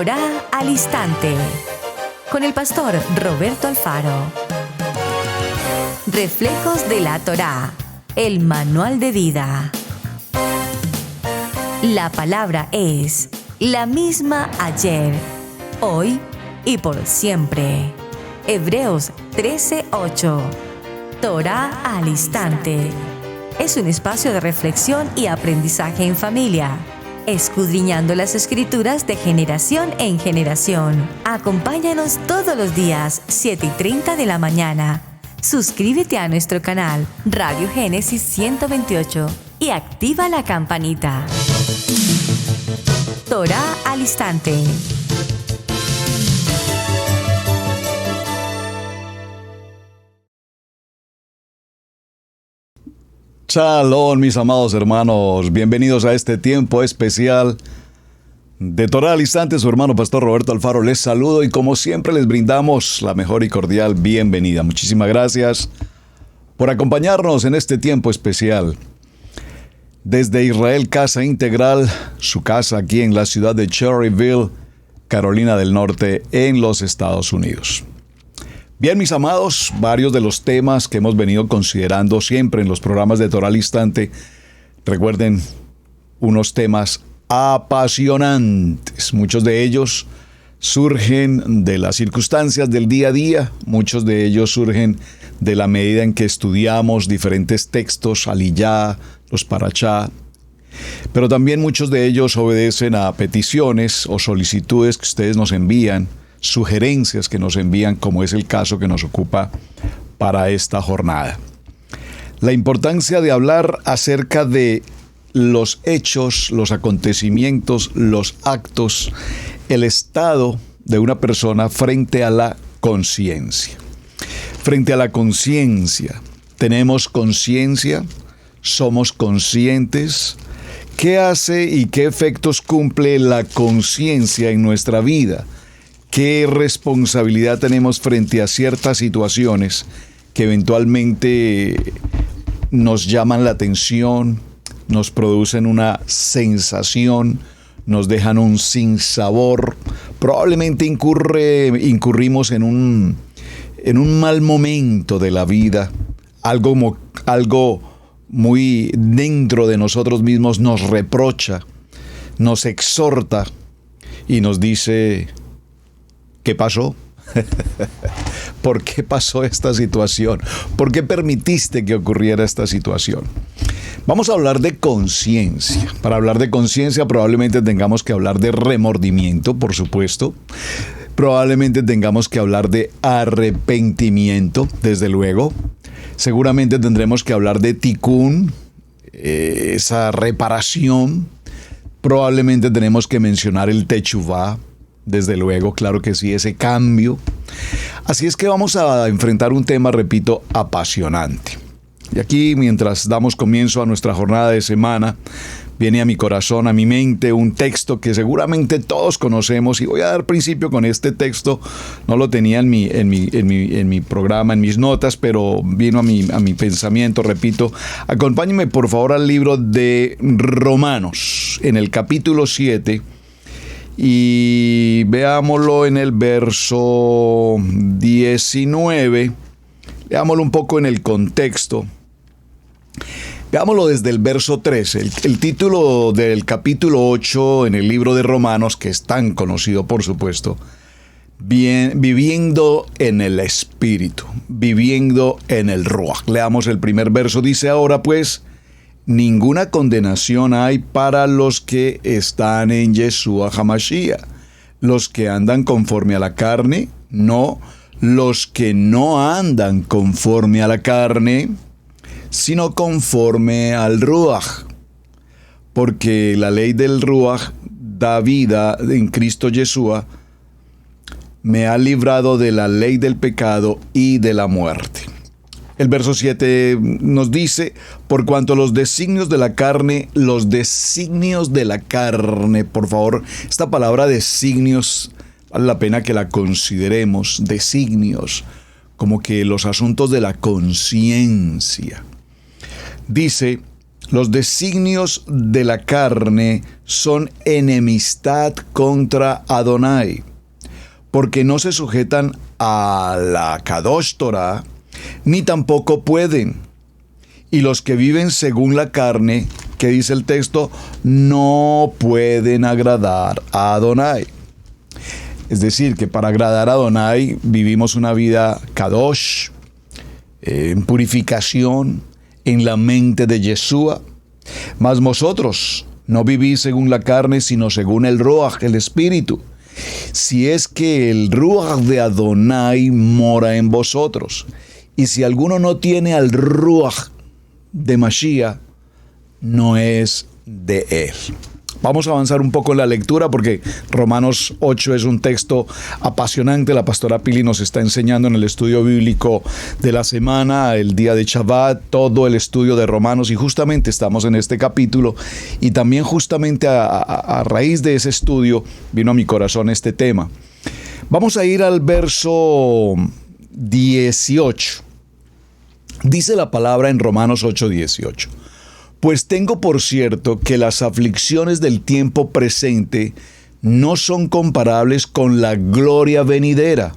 Torá al Instante, con el pastor Roberto Alfaro. Reflejos de la Torá, el manual de vida. La palabra es la misma ayer, hoy y por siempre. Hebreos 13:8. Torá al Instante. Es un espacio de reflexión y aprendizaje en familia, escudriñando las Escrituras de generación en generación. Acompáñanos todos los días, 7:30 de la mañana. Suscríbete a nuestro canal Radio Génesis 128 y activa la campanita. Torá al Instante. Shalom, mis amados hermanos. Bienvenidos a este tiempo especial de Torá al Instante. Su hermano pastor Roberto Alfaro les saludo y como siempre les brindamos la mejor y cordial bienvenida. Muchísimas gracias por acompañarnos en este tiempo especial. Desde Israel Casa Integral, su casa aquí en la ciudad de Cherryville, Carolina del Norte, en los Estados Unidos. Bien, mis amados, varios de los temas que hemos venido considerando siempre en los programas de Torá al Instante, recuerden, unos temas apasionantes. Muchos de ellos surgen de las circunstancias del día a día, muchos de ellos surgen de la medida en que estudiamos diferentes textos, aliyá, los parachá, pero también muchos de ellos obedecen a peticiones o solicitudes que ustedes nos envían, sugerencias que nos envían, como es el caso que nos ocupa para esta jornada. La importancia de hablar acerca de los hechos, los acontecimientos, los actos, el estado de una persona frente a la conciencia. Frente a la conciencia, ¿tenemos conciencia? ¿Somos conscientes? ¿Qué hace y qué efectos cumple la conciencia en nuestra vida? ¿Qué responsabilidad tenemos frente a ciertas situaciones que eventualmente nos llaman la atención, nos producen una sensación, nos dejan un sinsabor? Probablemente incurrimos en un mal momento de la vida, algo muy dentro de nosotros mismos nos reprocha, nos exhorta y nos dice: ¿qué pasó? ¿Por qué pasó esta situación? ¿Por qué permitiste que ocurriera esta situación? Vamos a hablar de conciencia. Para hablar de conciencia probablemente tengamos que hablar de remordimiento, por supuesto. Probablemente tengamos que hablar de arrepentimiento, desde luego. Seguramente tendremos que hablar de tikkun, esa reparación. Probablemente tenemos que mencionar el teshuvá. Desde luego, claro que sí, ese cambio. Así es que vamos a enfrentar un tema, repito, apasionante. Y aquí, mientras damos comienzo a nuestra jornada de semana, viene a mi corazón, a mi mente, un texto que seguramente todos conocemos, y voy a dar principio con este texto. No lo tenía en mi programa, en mis notas, pero vino a mi pensamiento, repito. Acompáñenme por favor al libro de Romanos, en el capítulo 7, y veámoslo en el verso 19. Veámoslo un poco en el contexto. Veámoslo desde el verso 13. El título del capítulo 8 en el libro de Romanos, que es tan conocido, por supuesto, viviendo en el Espíritu, viviendo en el Ruach. Leamos el primer verso. Dice: ahora pues, ninguna condenación hay para los que están en Yeshua HaMashiach, los que andan conforme a la carne, no los que no andan conforme a la carne, sino conforme al Ruach. Porque la ley del Ruach da vida en Cristo Yeshua, me ha librado de la ley del pecado y de la muerte. El verso 7 nos dice: por cuanto los designios de la carne, por favor, esta palabra designios, vale la pena que la consideremos, designios, como que los asuntos de la conciencia. Dice: Los designios de la carne son enemistad contra Adonai, porque no se sujetan a la Kadosh Torah, ni tampoco pueden. Y los que viven según la carne, que dice el texto, no pueden agradar a Adonai. Es decir, que para agradar a Adonai vivimos una vida Kadosh, en purificación, en la mente de Yeshua. Mas vosotros no vivís según la carne, sino según el Ruach, el Espíritu. Si es que el Ruach de Adonai mora en vosotros. Y si alguno no tiene al Ruach de Mashiach, no es de él. Vamos a avanzar un poco en la lectura porque Romanos 8 es un texto apasionante. La pastora Pili nos está enseñando en el estudio bíblico de la semana, el día de Shabbat, todo el estudio de Romanos, y justamente estamos en este capítulo, y también justamente a raíz de ese estudio vino a mi corazón este tema. Vamos a ir al verso 18. Dice la palabra en Romanos 8:18. Pues tengo por cierto que las aflicciones del tiempo presente no son comparables con la gloria venidera,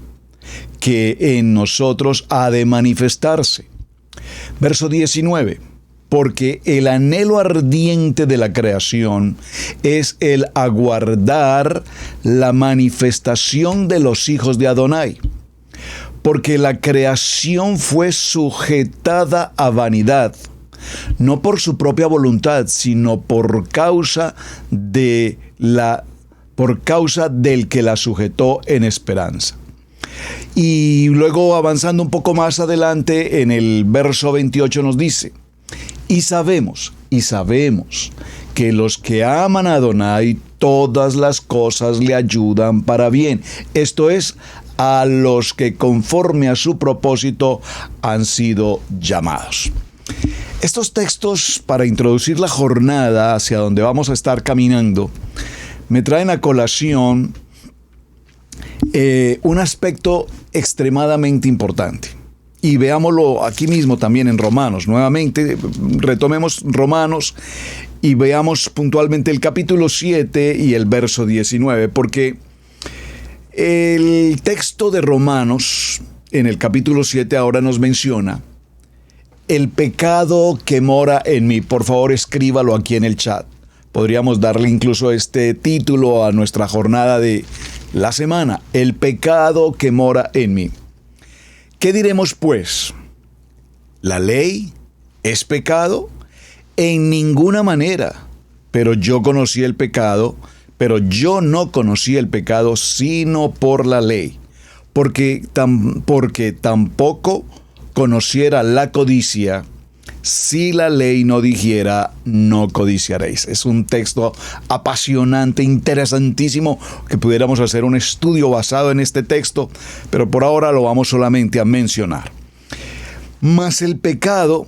que en nosotros ha de manifestarse. Verso 19. Porque el anhelo ardiente de la creación es el aguardar la manifestación de los hijos de Adonai. Porque la creación fue sujetada a vanidad, no por su propia voluntad, sino por causa del que la sujetó en esperanza. Y luego, avanzando un poco más adelante, en el verso 28 nos dice: y sabemos que los que aman a Adonai, todas las cosas le ayudan para bien. Esto es, a los que conforme a su propósito han sido llamados. Estos textos, para introducir la jornada hacia donde vamos a estar caminando, me traen a colación un aspecto extremadamente importante. Y veámoslo aquí mismo también en Romanos. Nuevamente, retomemos Romanos y veamos puntualmente el capítulo 7 y el verso 19, porque el texto de Romanos en el capítulo 7 ahora nos menciona el pecado que mora en mí. Por favor, escríbalo aquí en el chat. Podríamos darle incluso este título a nuestra jornada de la semana: el pecado que mora en mí. ¿Qué diremos pues? ¿La ley es pecado? En ninguna manera. Pero yo conocí el pecado, pero yo no conocí el pecado sino por la ley, porque tampoco conociera la codicia si la ley no dijera no codiciaréis. Es un texto apasionante, interesantísimo, que pudiéramos hacer un estudio basado en este texto, pero por ahora lo vamos solamente a mencionar. Mas el pecado,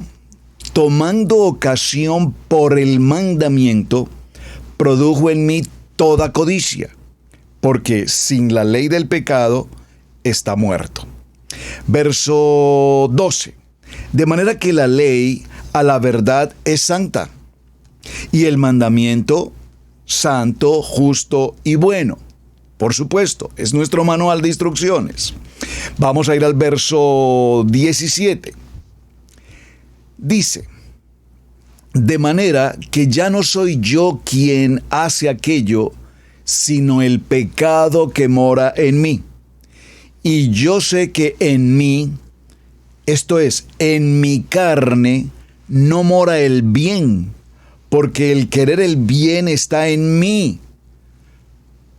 tomando ocasión por el mandamiento, produjo en mí toda codicia, porque sin la ley del pecado está muerto. Verso 12. De manera que la ley a la verdad es santa, y el mandamiento santo, justo y bueno. Por supuesto, es nuestro manual de instrucciones. Vamos a ir al verso 17. Dice: de manera que ya no soy yo quien hace aquello, sino el pecado que mora en mí. Y yo sé que en mí, esto es, en mi carne, no mora el bien, porque el querer el bien está en mí,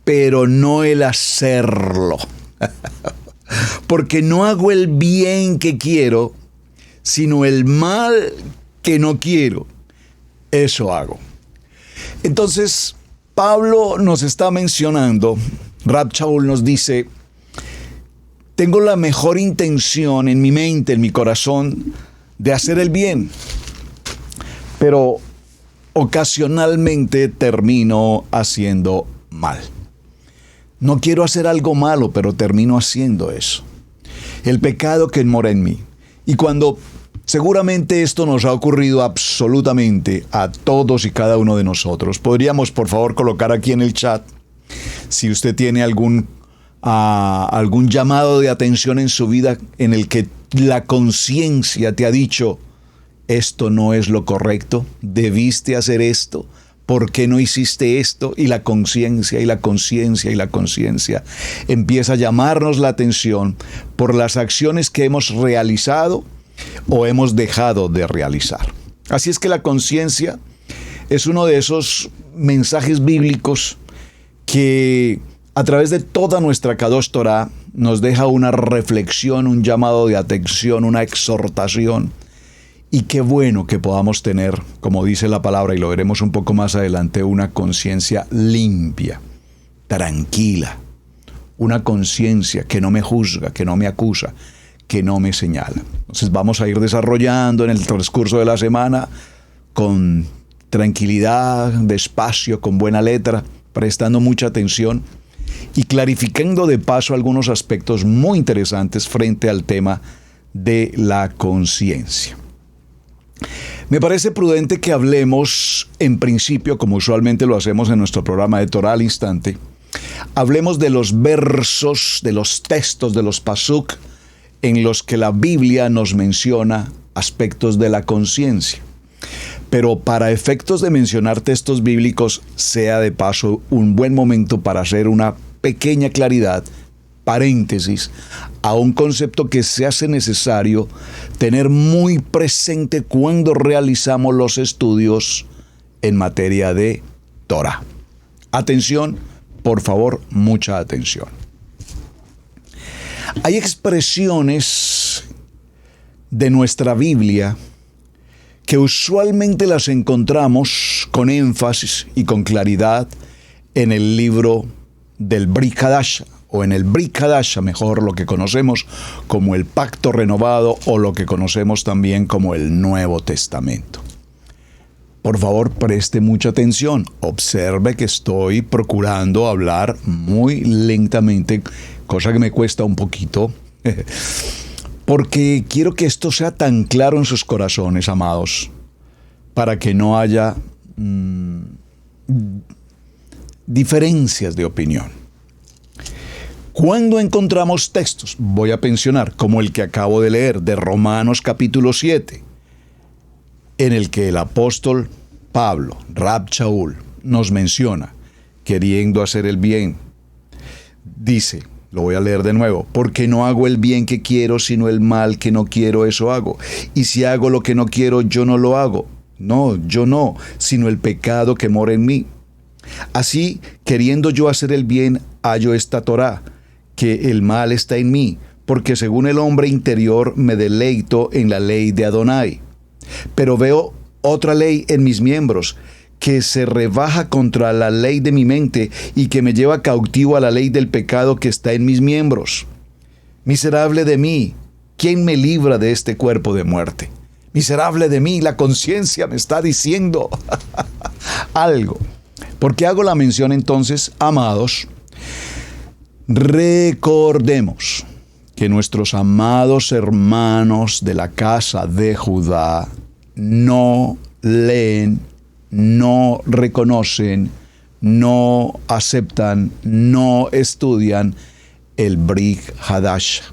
pero no el hacerlo. Porque no hago el bien que quiero, sino el mal que no quiero. Eso hago. Entonces, Pablo nos está mencionando, Rab Shaul nos dice: tengo la mejor intención en mi mente, en mi corazón, de hacer el bien, pero ocasionalmente termino haciendo mal. No quiero hacer algo malo, pero termino haciendo eso. El pecado que mora en mí. Y cuando Seguramente esto nos ha ocurrido absolutamente a todos y cada uno de nosotros. Podríamos, por favor, colocar aquí en el chat si usted tiene algún llamado de atención en su vida en el que la conciencia te ha dicho, esto no es lo correcto, debiste hacer esto, ¿por qué no hiciste esto? Y la conciencia, y la conciencia, y la conciencia empieza a llamarnos la atención por las acciones que hemos realizado o hemos dejado de realizar. Así es que la conciencia es uno de esos mensajes bíblicos que a través de toda nuestra Kadosh Torah nos deja una reflexión, un llamado de atención, una exhortación. Y qué bueno que podamos tener, como dice la palabra, y lo veremos un poco más adelante, una conciencia limpia, tranquila, una conciencia que no me juzga, que no me acusa, que no me señala. Entonces vamos a ir desarrollando en el transcurso de la semana con tranquilidad, despacio, con buena letra, prestando mucha atención y clarificando de paso algunos aspectos muy interesantes frente al tema de la conciencia. Me parece prudente que hablemos, en principio, como usualmente lo hacemos en nuestro programa de Torah al Instante, hablemos de los versos, de los textos, de los pasuk, en los que la Biblia nos menciona aspectos de la conciencia. Pero para efectos de mencionar textos bíblicos, sea de paso un buen momento para hacer una pequeña claridad, paréntesis, a un concepto que se hace necesario tener muy presente cuando realizamos los estudios en materia de Torah. Atención, por favor, mucha atención. Hay expresiones de nuestra Biblia que usualmente las encontramos con énfasis y con claridad en el libro del Brit Hadasha, o en el Brit Hadasha, mejor lo que conocemos como el Pacto Renovado o lo que conocemos también como el Nuevo Testamento. Por favor, preste mucha atención. Observe que estoy procurando hablar muy lentamente, cosa que me cuesta un poquito, porque quiero que esto sea tan claro en sus corazones, amados, para que no haya diferencias de opinión. Cuando encontramos textos, voy a mencionar, como el que acabo de leer, de Romanos capítulo 7, en el que el apóstol Pablo, Rab Shaul, nos menciona, queriendo hacer el bien, dice, lo voy a leer de nuevo, porque no hago el bien que quiero, sino el mal que no quiero, eso hago. Y si hago lo que no quiero, yo no lo hago. No, yo no, sino el pecado que mora en mí. Así, queriendo yo hacer el bien, hallo esta Torá, que el mal está en mí, porque según el hombre interior me deleito en la ley de Adonai. Pero veo otra ley en mis miembros, que se rebaja contra la ley de mi mente y que me lleva cautivo a la ley del pecado que está en mis miembros. Miserable de mí, ¿quién me libra de este cuerpo de muerte? Miserable de mí, la conciencia me está diciendo algo. ¿Por qué hago la mención entonces, amados? Recordemos que nuestros amados hermanos de la casa de Judá no leen, no reconocen, no aceptan, no estudian el Brit Hadasha.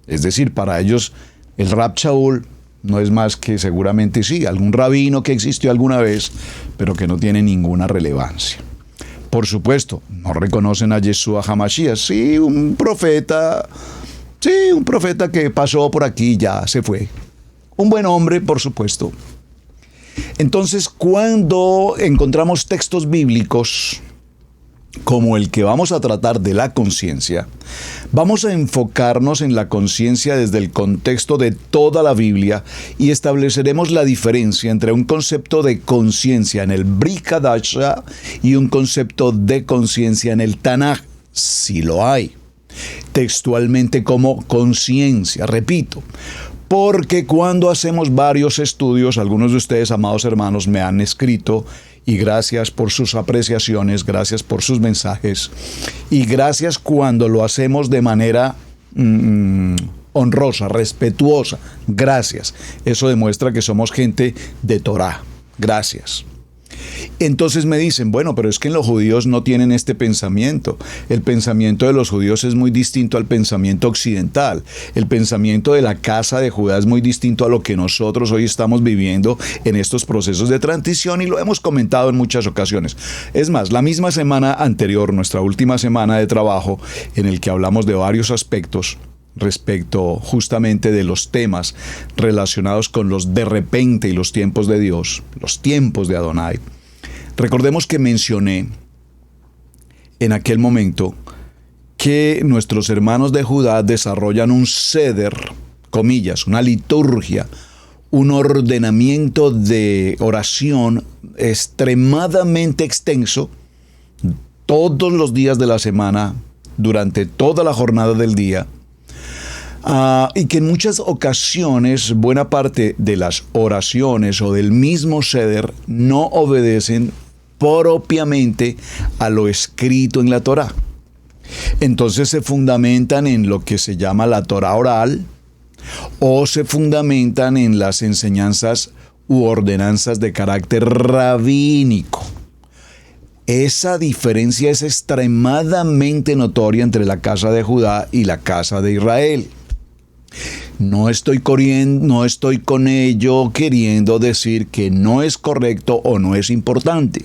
Es decir, para ellos el Rab Shaul no es más que seguramente sí, algún rabino que existió alguna vez, pero que no tiene ninguna relevancia. Por supuesto, no reconocen a Yeshua HaMashiach, sí, un profeta que pasó por aquí, ya se fue. Un buen hombre, por supuesto. Entonces, cuando encontramos textos bíblicos como el que vamos a tratar de la conciencia, vamos a enfocarnos en la conciencia desde el contexto de toda la Biblia y estableceremos la diferencia entre un concepto de conciencia en el Brit Hadasha y un concepto de conciencia en el Tanaj, si lo hay, textualmente como conciencia, repito. Porque cuando hacemos varios estudios, algunos de ustedes, amados hermanos, me han escrito, y gracias por sus apreciaciones, gracias por sus mensajes, y gracias cuando lo hacemos de manera honrosa, respetuosa. Gracias. Eso demuestra que somos gente de Torá. Gracias. Entonces me dicen, bueno, pero es que los judíos no tienen este pensamiento. El pensamiento de los judíos es muy distinto al pensamiento occidental. El pensamiento de la casa de Judá es muy distinto a lo que nosotros hoy estamos viviendo en estos procesos de transición, y lo hemos comentado en muchas ocasiones. Es más, la misma semana anterior, nuestra última semana de trabajo, en el que hablamos de varios aspectos respecto justamente de los temas relacionados con los de repente y los tiempos de Dios, los tiempos de Adonai. Recordemos que mencioné en aquel momento que nuestros hermanos de Judá desarrollan un seder, comillas, una liturgia, un ordenamiento de oración extremadamente extenso todos los días de la semana, durante toda la jornada del día. Y que en muchas ocasiones buena parte de las oraciones o del mismo seder no obedecen propiamente a lo escrito en la Torá. Entonces se fundamentan en lo que se llama la Torá oral, o se fundamentan en las enseñanzas u ordenanzas de carácter rabínico. Esa diferencia es extremadamente notoria entre la casa de Judá y la casa de Israel. No estoy con ello queriendo decir que no es correcto o no es importante.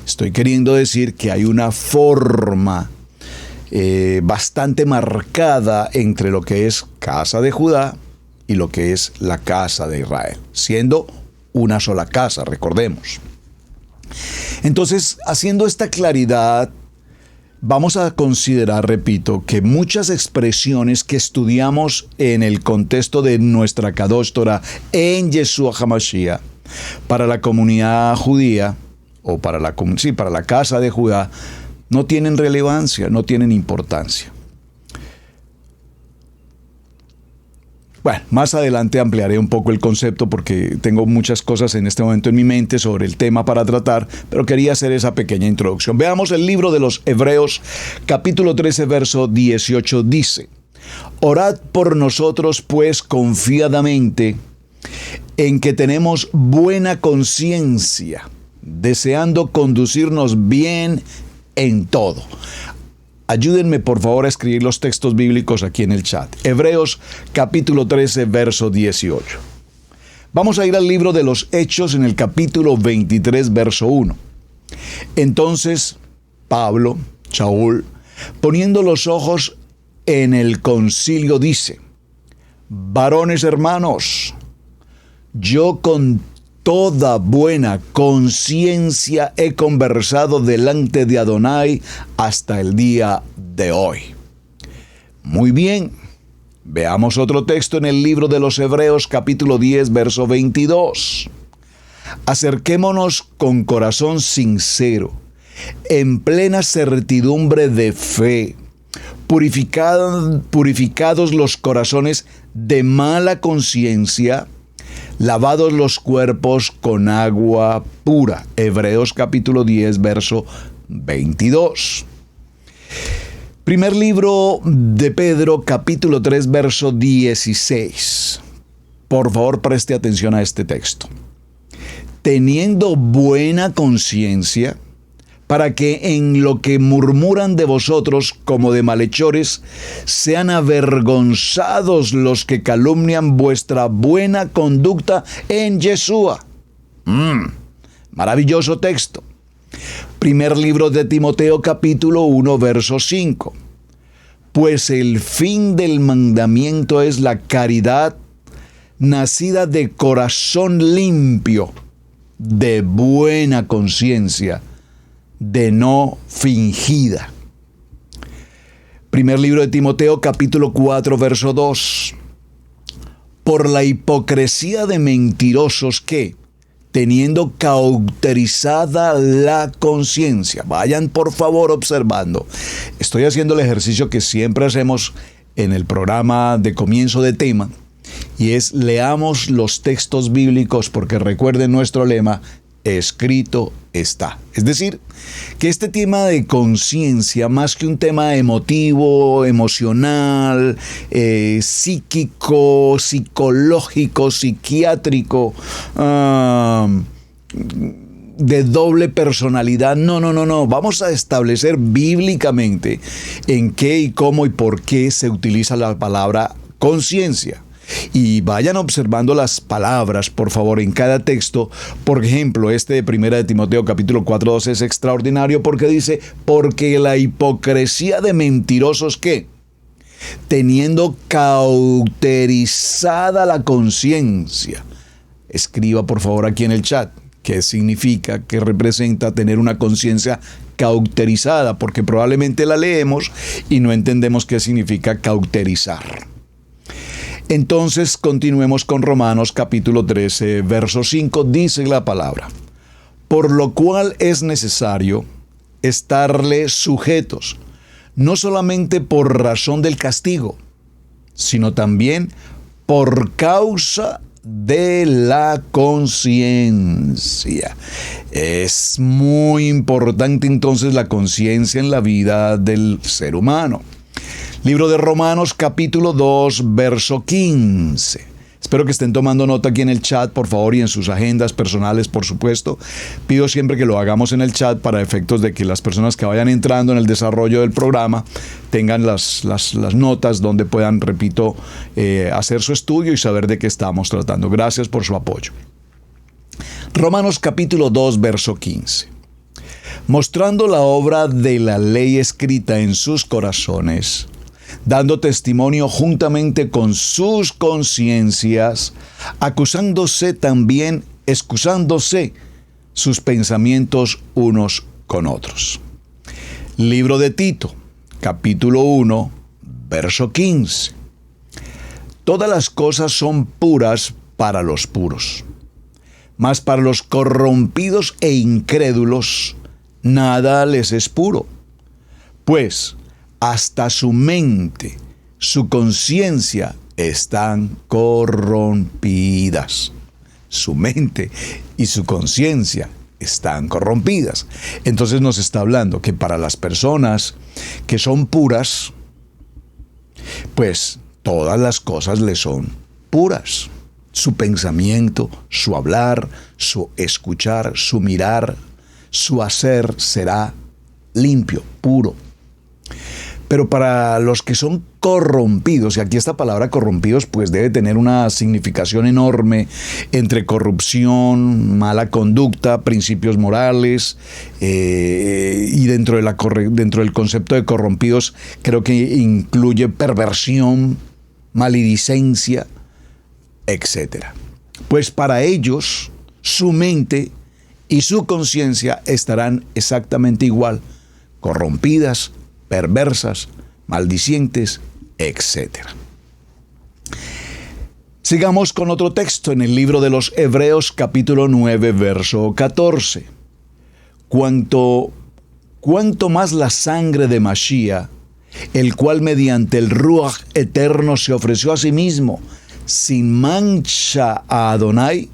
Estoy queriendo decir que hay una forma bastante marcada entre lo que es casa de Judá y lo que es la casa de Israel, siendo una sola casa, recordemos. Entonces, haciendo esta claridad, vamos a considerar, repito, que muchas expresiones que estudiamos en el contexto de nuestra Kadosh Torah en Yeshua HaMashiach, para la comunidad judía, o para la casa de Judá, no tienen relevancia, no tienen importancia. Bueno, más adelante ampliaré un poco el concepto porque tengo muchas cosas en este momento en mi mente sobre el tema para tratar, pero quería hacer esa pequeña introducción. Veamos el libro de los Hebreos, capítulo 13, verso 18, dice: Orad por nosotros, pues, confiadamente, en que tenemos buena conciencia, deseando conducirnos bien en todo. Ayúdenme por favor a escribir los textos bíblicos aquí en el chat. Hebreos capítulo 13, verso 18. Vamos a ir al libro de los Hechos en el capítulo 23, verso 1. Entonces Pablo, Saúl, poniendo los ojos en el concilio, dice: Varones hermanos, yo con toda buena conciencia he conversado delante de Adonai hasta el día de hoy. Muy bien, veamos otro texto en el libro de los Hebreos, capítulo 10, verso 22. Acerquémonos con corazón sincero, en plena certidumbre de fe, purificados los corazones de mala conciencia, lavados los cuerpos con agua pura. Hebreos capítulo 10, verso 22. Primer libro de Pedro, capítulo 3, verso 16. Por favor, preste atención a este texto. Teniendo buena conciencia, para que en lo que murmuran de vosotros como de malhechores, sean avergonzados los que calumnian vuestra buena conducta en Yeshua. Maravilloso texto. Primer libro de Timoteo, capítulo 1, verso 5. Pues el fin del mandamiento es la caridad, nacida de corazón limpio, de buena conciencia, de no fingida. Primer libro de Timoteo, capítulo 4, verso 2. Por la hipocresía de mentirosos que, teniendo cauterizada la conciencia, vayan por favor observando. Estoy haciendo el ejercicio que siempre hacemos en el programa de comienzo de tema, y es: leamos los textos bíblicos, porque recuerden nuestro lema: escrito está. Es decir, que este tema de conciencia, más que un tema emotivo, emocional, psíquico, psicológico, psiquiátrico, de doble personalidad, no. Vamos a establecer bíblicamente en qué y cómo y por qué se utiliza la palabra conciencia. Y vayan observando las palabras, por favor, en cada texto. Por ejemplo, este de 1 de Timoteo capítulo 4:12 es extraordinario porque dice, porque la hipocresía de mentirosos, ¿qué? Teniendo cauterizada la conciencia. Escriba, por favor, aquí en el chat qué significa, qué representa tener una conciencia cauterizada, porque probablemente la leemos y no entendemos qué significa cauterizar. Entonces continuemos con Romanos capítulo 13, verso 5, dice la palabra, por lo cual es necesario estarle sujetos, no solamente por razón del castigo, sino también por causa de la conciencia. Es muy importante entonces la conciencia en la vida del ser humano. Libro de Romanos, capítulo 2, verso 15. Espero que estén tomando nota aquí en el chat, por favor, y en sus agendas personales, por supuesto. Pido siempre que lo hagamos en el chat para efectos de que las personas que vayan entrando en el desarrollo del programa tengan las notas donde puedan, repito, hacer su estudio y saber de qué estamos tratando. Gracias por su apoyo. Romanos, capítulo 2, verso 15. Mostrando la obra de la ley escrita en sus corazones, dando testimonio juntamente con sus conciencias, excusándose sus pensamientos unos con otros. Libro de Tito, capítulo 1, verso 15. Todas las cosas son puras para los puros, mas para los corrompidos e incrédulos nada les es puro, pues hasta su mente, su conciencia están corrompidas. Su mente y su conciencia están corrompidas. Entonces nos está hablando que para las personas que son puras, pues todas las cosas le son puras. Su pensamiento, su hablar, su escuchar, su mirar, su hacer será limpio, puro. Pero para los que son corrompidos, y aquí esta palabra corrompidos pues debe tener una significación enorme entre corrupción, mala conducta, principios morales, y dentro del concepto de corrompidos creo que incluye perversión, maledicencia, etc. Pues para ellos su mente y su conciencia estarán exactamente igual, corrompidas, perversas, maldicientes, etc. Sigamos con otro texto en el libro de los Hebreos, capítulo 9, verso 14. Cuanto más la sangre de Mashiach, el cual mediante el Ruach eterno se ofreció a sí mismo, sin mancha a Adonai,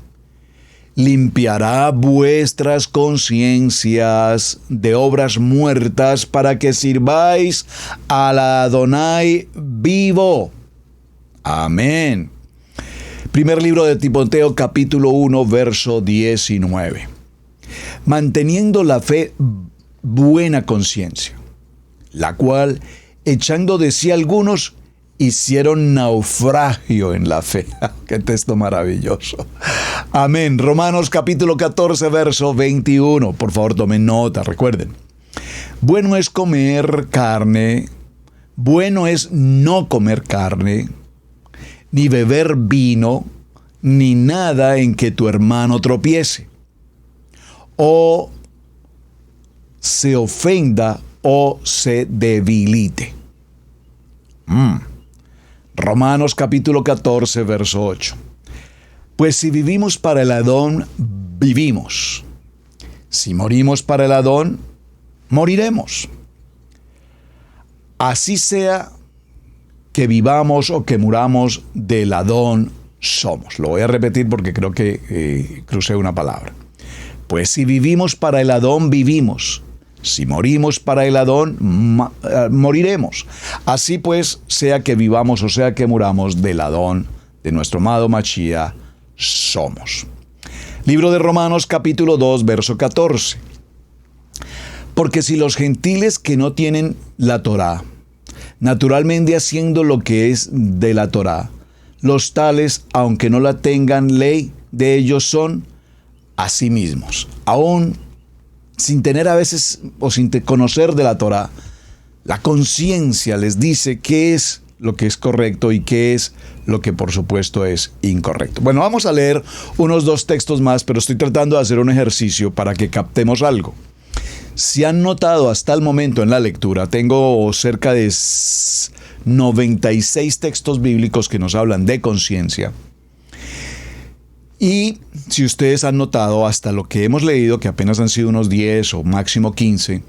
limpiará vuestras conciencias de obras muertas para que sirváis al Adonai vivo. Amén. Primer libro de Timoteo, capítulo 1, verso 19. Manteniendo la fe, buena conciencia, la cual, echando de sí algunos, hicieron naufragio en la fe. ¡Qué texto maravilloso! Amén. Romanos capítulo 14, verso 21. Por favor, tomen nota, recuerden. Bueno es comer carne, bueno es no comer carne, ni beber vino, ni nada en que tu hermano tropiece, o se ofenda o se debilite. Romanos capítulo 14, verso 8. Pues si vivimos para el Adón, vivimos. Si morimos para el Adón, moriremos. Así sea que vivamos o que muramos, del Adón somos. Lo voy a repetir porque creo que crucé una palabra. pues si vivimos para el Adón, vivimos. Si morimos para el Adón, moriremos. Así pues, sea que vivamos o sea que muramos, del Adón, de nuestro amado Mashiach, somos. Libro de Romanos, capítulo 2, verso 14. Porque si los gentiles que no tienen la Torá, naturalmente haciendo lo que es de la Torá, los tales, aunque no la tengan ley, de ellos son a sí mismos, aún sin tener a veces o sin conocer de la Torá, la conciencia les dice qué es lo que es correcto y qué es lo que por supuesto es incorrecto. Bueno, vamos a leer unos 2 textos más, pero estoy tratando de hacer un ejercicio para que captemos algo. Si han notado hasta el momento en la lectura, tengo cerca de 96 textos bíblicos que nos hablan de conciencia. Y si ustedes han notado hasta lo que hemos leído, que apenas han sido unos 10 o máximo 15,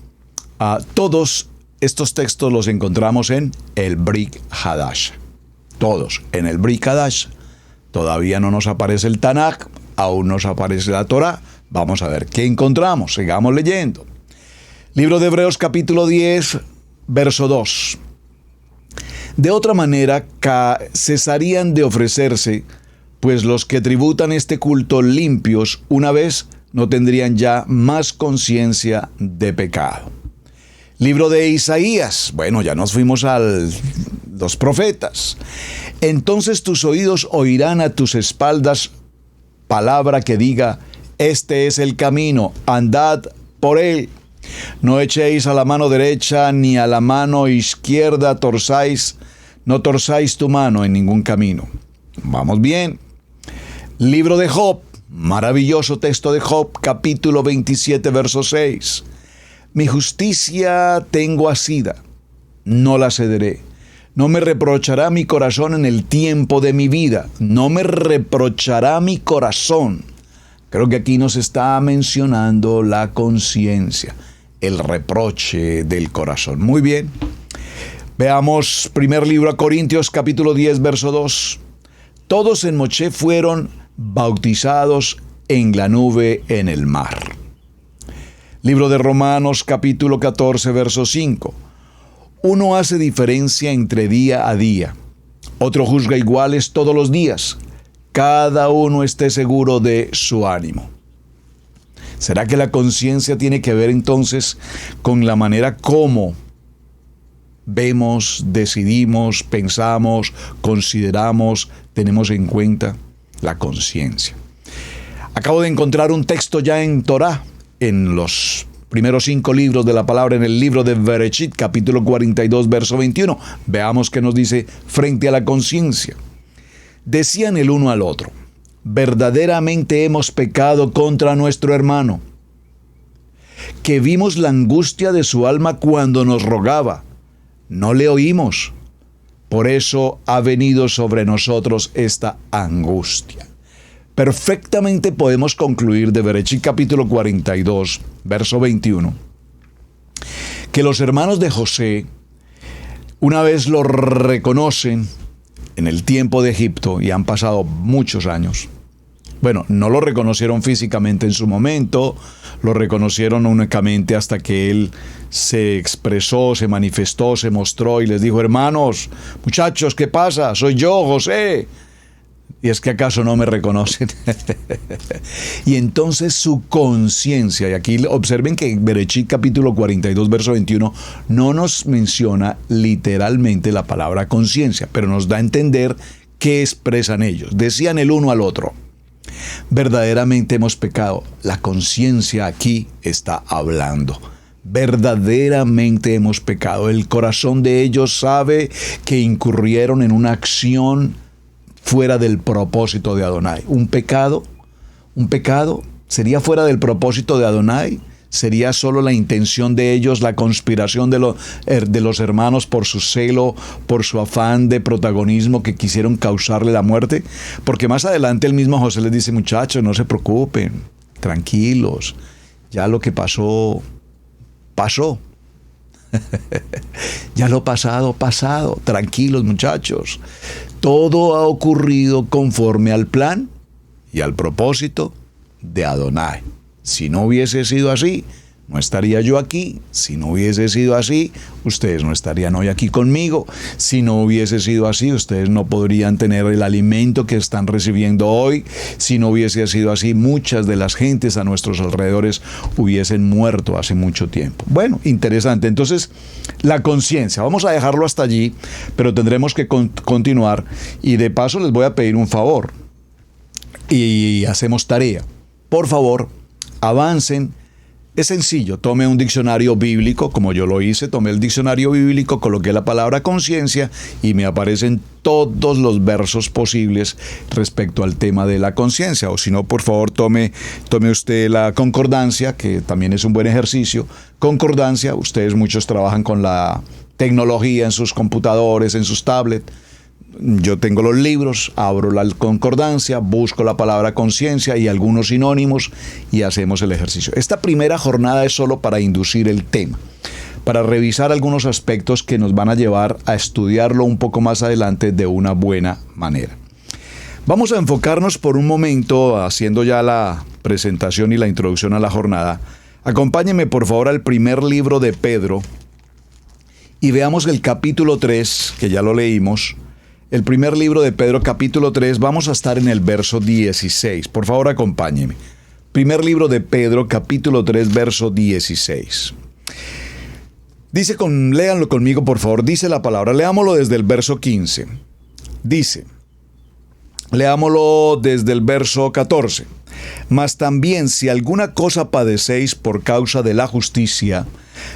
todos estos textos los encontramos en el Brit Hadash. Todos en el Brit Hadash. Todavía no nos aparece el Tanaj, aún nos aparece la Torá. Vamos a ver qué encontramos. Sigamos leyendo. Libro de Hebreos capítulo 10, verso 2. De otra manera, cesarían de ofrecerse, pues los que tributan este culto limpios una vez no tendrían ya más conciencia de pecado. Libro de Isaías. Bueno, ya nos fuimos a los profetas. Entonces tus oídos oirán a tus espaldas palabra que diga: este es el camino, andad por él. No echéis a la mano derecha ni a la mano izquierda no torzáis tu mano en ningún camino. Vamos bien. Libro de Job, maravilloso texto de Job, capítulo 27, verso 6. Mi justicia tengo asida, no la cederé. No me reprochará mi corazón en el tiempo de mi vida. No me reprochará mi corazón. Creo que aquí nos está mencionando la conciencia, el reproche del corazón. Muy bien. Veamos primer libro a Corintios, capítulo 10, verso 2. Todos en Moshe fueron bautizados en la nube en el mar. Libro de Romanos, capítulo 14, verso 5. Uno hace diferencia entre día a día, otro juzga iguales todos los días. Cada uno esté seguro de su ánimo. ¿Será que la conciencia tiene que ver entonces con la manera como vemos, decidimos, pensamos, consideramos, tenemos en cuenta la conciencia? Acabo de encontrar un texto ya en Torá, en los primeros 5 libros de la palabra, en el libro de Bereshit, capítulo 42, verso 21. Veamos qué nos dice frente a la conciencia. Decían el uno al otro: verdaderamente hemos pecado contra nuestro hermano, que vimos la angustia de su alma cuando nos rogaba. No le oímos. Por eso ha venido sobre nosotros esta angustia. Perfectamente podemos concluir de Bereshit capítulo 42, verso 21, que los hermanos de José, una vez lo reconocen en el tiempo de Egipto, y han pasado muchos años. Bueno, no lo reconocieron físicamente en su momento, lo reconocieron únicamente hasta que él se expresó, se manifestó, se mostró y les dijo: hermanos, muchachos, ¿qué pasa? Soy yo, José. ¿Y es que acaso no me reconocen? Y entonces su conciencia, y aquí observen que Bereshit capítulo 42, verso 21, no nos menciona literalmente la palabra conciencia, pero nos da a entender qué expresan ellos. Decían el uno al otro: verdaderamente hemos pecado. La conciencia aquí está hablando. Verdaderamente hemos pecado. El corazón de ellos sabe que incurrieron en una acción fuera del propósito de Adonai. Un pecado sería fuera del propósito de Adonai. Sería solo la intención de ellos, la conspiración de los hermanos por su celo, por su afán de protagonismo que quisieron causarle la muerte. Porque más adelante el mismo José les dice: muchachos, no se preocupen, tranquilos, ya lo que pasó, pasó. Ya lo pasado, pasado. Tranquilos, muchachos. Todo ha ocurrido conforme al plan y al propósito de Adonai. Si no hubiese sido así, no estaría yo aquí. Si no hubiese sido así, ustedes no estarían hoy aquí conmigo. Si no hubiese sido así, ustedes no podrían tener el alimento que están recibiendo hoy. Si no hubiese sido así, muchas de las gentes a nuestros alrededores hubiesen muerto hace mucho tiempo. Bueno, interesante. Entonces, la conciencia. Vamos a dejarlo hasta allí, pero tendremos que continuar. Y de paso les voy a pedir un favor. Y hacemos tarea. Por favor, avancen. Es sencillo, tome un diccionario bíblico, como yo lo hice, tomé el diccionario bíblico, coloqué la palabra conciencia y me aparecen todos los versos posibles respecto al tema de la conciencia. O si no, por favor, tome usted la concordancia, que también es un buen ejercicio. Concordancia, ustedes muchos trabajan con la tecnología en sus computadores, en sus tablets. Yo tengo los libros, abro la concordancia, busco la palabra conciencia y algunos sinónimos y hacemos el ejercicio. Esta primera jornada es solo para inducir el tema, para revisar algunos aspectos que nos van a llevar a estudiarlo un poco más adelante de una buena manera. Vamos a enfocarnos por un momento, haciendo ya la presentación y la introducción a la jornada. Acompáñenme por favor al primer libro de Pedro y veamos el capítulo 3, que ya lo leímos. El primer libro de Pedro, capítulo 3, vamos a estar en el verso 16. Por favor, acompáñeme. Primer libro de Pedro, capítulo 3, verso 16. Dice, léanlo conmigo, por favor, dice la palabra. Leámoslo desde el verso 15. Dice, leámoslo desde el verso 14. Mas también si alguna cosa padecéis por causa de la justicia,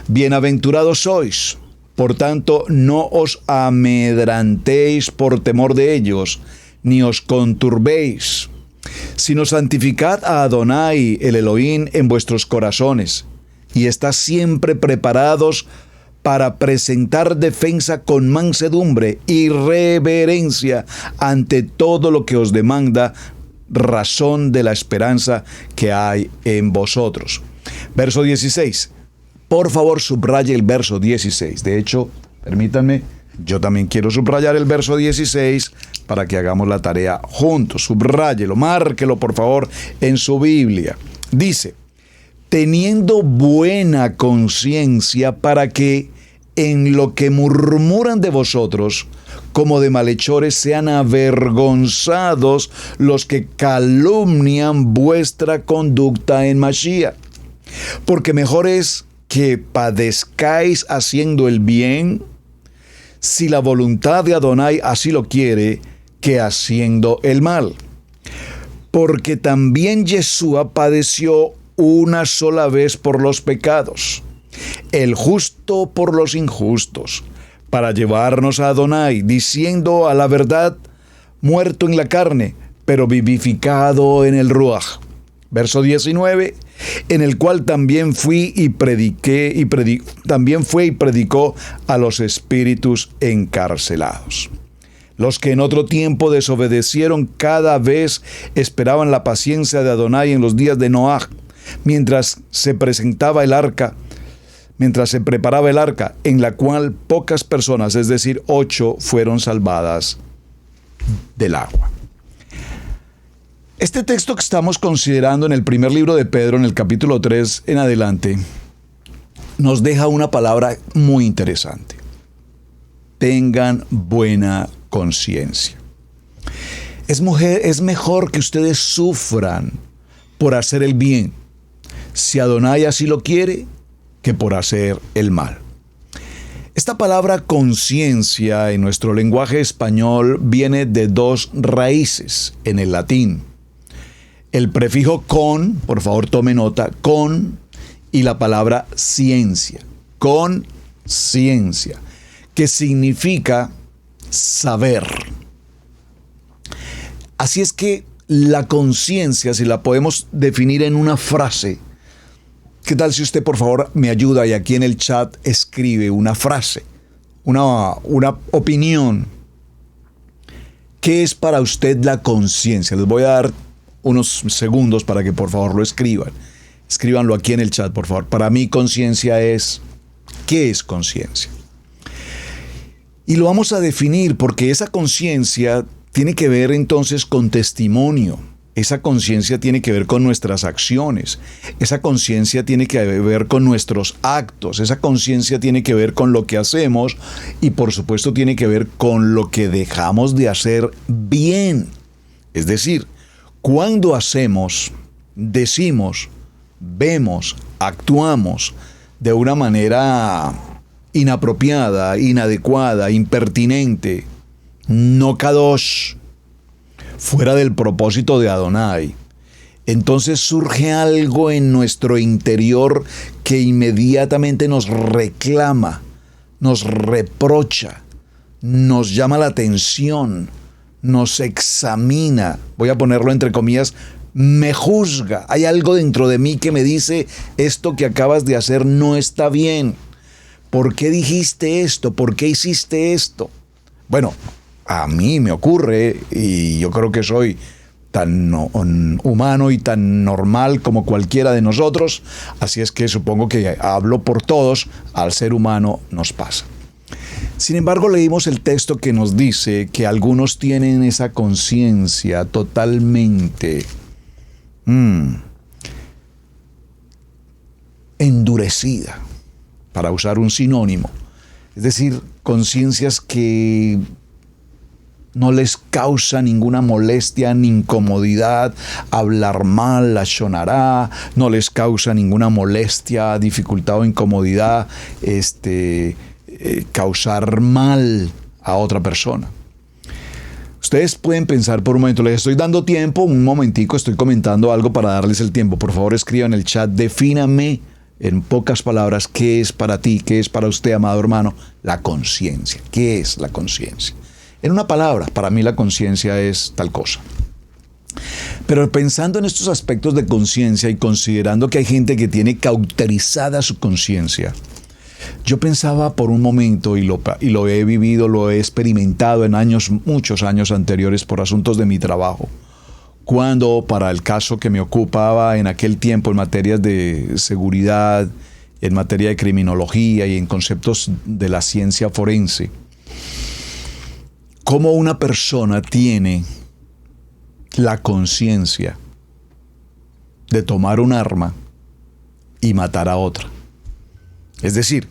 bienaventurados sois. Por tanto, no os amedrantéis por temor de ellos, ni os conturbéis, sino santificad a Adonai, el Elohim, en vuestros corazones, y estad siempre preparados para presentar defensa con mansedumbre y reverencia ante todo lo que os demanda razón de la esperanza que hay en vosotros. Verso 16. Por favor, subraye el verso 16. De hecho, permítanme, yo también quiero subrayar el verso 16 para que hagamos la tarea juntos. Subráyelo, márquelo, por favor, en su Biblia. Dice, teniendo buena conciencia para que en lo que murmuran de vosotros, como de malhechores, sean avergonzados los que calumnian vuestra conducta en Mashiach. Porque mejor es que padezcáis haciendo el bien, si la voluntad de Adonai así lo quiere, que haciendo el mal. Porque también Yeshua padeció una sola vez por los pecados, el justo por los injustos, para llevarnos a Adonai, diciendo a la verdad, muerto en la carne, pero vivificado en el Ruach. Verso 19, en el cual también fui y también fue y predicó a los espíritus encarcelados. Los que en otro tiempo desobedecieron cada vez esperaban la paciencia de Adonai en los días de Noaj, mientras se preparaba el arca, en la cual pocas personas, es decir, 8, fueron salvadas del agua. Este texto que estamos considerando en el primer libro de Pedro, en el capítulo 3 en adelante, nos deja una palabra muy interesante. Tengan buena conciencia. Es mejor que ustedes sufran por hacer el bien, si Adonai así lo quiere, que por hacer el mal. Esta palabra conciencia en nuestro lenguaje español viene de 2 raíces en el latín. El prefijo con, por favor tome nota, con, y la palabra ciencia, conciencia, que significa saber. Así es que la conciencia, si la podemos definir en una frase, ¿qué tal si usted por favor me ayuda y aquí en el chat escribe una frase, una opinión? ¿Qué es para usted la conciencia? Les voy a dar unos segundos para que por favor lo escriban. Escríbanlo aquí en el chat, por favor. Para mí conciencia es, ¿qué es conciencia? Y lo vamos a definir porque esa conciencia tiene que ver entonces con testimonio. Esa conciencia tiene que ver con nuestras acciones, esa conciencia tiene que ver con nuestros actos, esa conciencia tiene que ver con lo que hacemos y por supuesto tiene que ver con lo que dejamos de hacer bien. Es decir, cuando hacemos, decimos, vemos, actuamos de una manera inapropiada, inadecuada, impertinente, no kadosh, fuera del propósito de Adonai, entonces surge algo en nuestro interior que inmediatamente nos reclama, nos reprocha, nos llama la atención, nos examina, voy a ponerlo entre comillas, me juzga. Hay algo dentro de mí que me dice, esto que acabas de hacer no está bien. ¿Por qué dijiste esto? ¿Por qué hiciste esto? Bueno, a mí me ocurre, y yo creo que soy tan humano y tan normal como cualquiera de nosotros, así es que supongo que hablo por todos, al ser humano nos pasa. Sin embargo, leímos el texto que nos dice que algunos tienen esa conciencia totalmente endurecida, para usar un sinónimo, es decir, conciencias que no les causa ninguna molestia ni incomodidad hablar mal, la shonará, no les causa ninguna molestia, dificultad o incomodidad causar mal a otra persona. Ustedes pueden pensar por un momento, les estoy dando tiempo, un momentico, estoy comentando algo para darles el tiempo. Por favor, escriban en el chat, defíname en pocas palabras qué es para ti, qué es para usted, amado hermano, la conciencia. ¿Qué es la conciencia? En una palabra, para mí la conciencia es tal cosa. Pero pensando en estos aspectos de conciencia y considerando que hay gente que tiene cauterizada su conciencia, yo pensaba por un momento, y lo he vivido, lo he experimentado en muchos años anteriores por asuntos de mi trabajo, cuando para el caso que me ocupaba en aquel tiempo en materias de seguridad, en materia de criminología y en conceptos de la ciencia forense, cómo una persona tiene la conciencia de tomar un arma y matar a otra. Es decir,